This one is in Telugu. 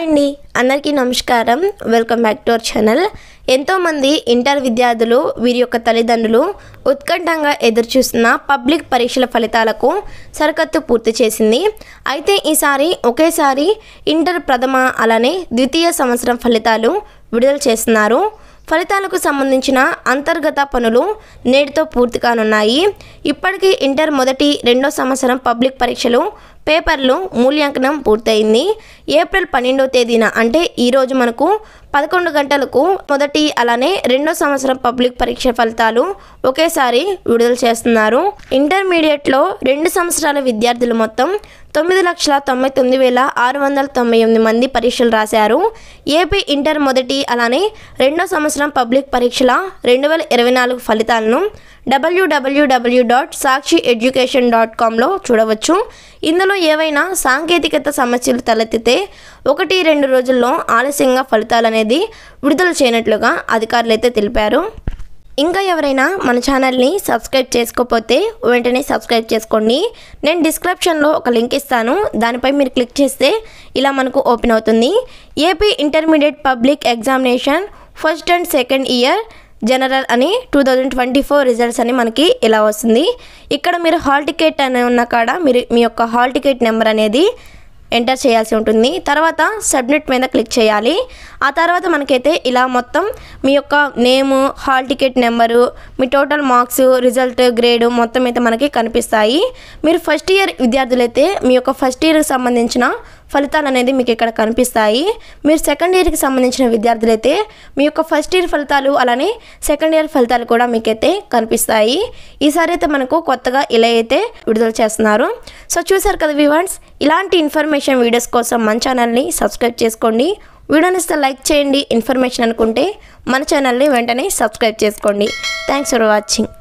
అండి అందరికీ నమస్కారం welcome back to our channel. ఎంతో మంది ఇంటర్ విద్యార్థులు వీరి యొక్క తల్లిదండ్రులు ఉత్కంఠంగా ఎదురుచూస్తున్న పబ్లిక్ పరీక్షల ఫలితాలకు సరికత్తు పూర్తి చేసింది। అయితే ఈసారి ఒకేసారి ఇంటర్ ప్రథమ అలానే ద్వితీయ సంవత్సరం ఫలితాలు విడుదల చేస్తున్నారు। ఫలితాలకు సంబంధించిన అంతర్గత పనులు నేటితో పూర్తి కానున్నాయి। ఇప్పటికీ ఇంటర్ మొదటి రెండో సంవత్సరం పబ్లిక్ పరీక్షలు పేపర్లు మూల్యాంకనం పూర్తయింది। ఏప్రిల్ 12వ తేదీన అంటే ఈరోజు మనకు 11 గంటలకు మొదటి అలానే రెండో సంవత్సరం పబ్లిక్ పరీక్ష ఫలితాలు ఒకేసారి విడుదల చేస్తున్నారు। ఇంటర్మీడియట్లో 2 సంవత్సరాల విద్యార్థులు మొత్తం 9,99,698 మంది పరీక్షలు రాశారు। ఏపీ ఇంటర్ మొదటి అలానే రెండో సంవత్సరం పబ్లిక్ పరీక్షల 2024 ఫలితాలను www.sakshieducation.com లో చూడవచ్చు। ఇందులో ఏవైనా సాంకేతికత సమస్యలు తలెత్తితే 1-2 రోజుల్లో ఆలస్యంగా ఫలితాలు అనేది విడుదల చేయనట్లుగా అధికారులు అయితే తెలిపారు। ఇంకా ఎవరైనా మన ఛానల్ని సబ్స్క్రైబ్ చేసుకోకపోతే వెంటనే సబ్స్క్రైబ్ చేసుకోండి। నేను డిస్క్రిప్షన్లో ఒక లింక్ ఇస్తాను, దానిపై మీరు క్లిక్ చేస్తే ఇలా మనకు ఓపెన్ అవుతుంది। AP intermediate public examination first and second year general అని 2024 రిజల్ట్స్ అని మనకి ఇలా వస్తుంది। ఇక్కడ మీరు హాల్ టికెట్ అనే ఉన్న కాడ మీరు మీ యొక్క హాల్ టికెట్ నెంబర్ అనేది ఎంటర్ చేయాల్సి ఉంటుంది। తర్వాత సబ్మిట్ మీద క్లిక్ చేయాలి। ఆ తర్వాత మనకైతే ఇలా మొత్తం మీ యొక్క నేము, హాల్ టికెట్ నెంబరు, మీ టోటల్ మార్క్స్, రిజల్ట్, గ్రేడ్ మొత్తం అయితే మనకి కనిపిస్తాయి। మీరు ఫస్ట్ ఇయర్ విద్యార్థులైతే మీ యొక్క ఫస్ట్ ఇయర్కి సంబంధించిన ఫలితాలు అనేది మీకు ఇక్కడ కనిపిస్తాయి। మీరు సెకండ్ ఇయర్కి సంబంధించిన విద్యార్థులైతే మీ యొక్క ఫస్ట్ ఇయర్ ఫలితాలు అలానే సెకండ్ ఇయర్ ఫలితాలు కూడా మీకైతే కనిపిస్తాయి। ఈసారి అయితే మనకు కొత్తగా ఇలా అయితే విడుదల చేస్తున్నారు। సో చూసారు కదా వ్యూవర్స్, ఇలాంటి ఇన్ఫర్మేషన్ వీడియోస్ కోసం మన ఛానల్ని సబ్స్క్రైబ్ చేసుకోండి। వీడియోని ఇస్తే లైక్ చేయండి, ఇన్ఫర్మేషన్ అనుకుంటే మన ఛానల్ని వెంటనే సబ్స్క్రైబ్ చేసుకోండి। Thanks for watching.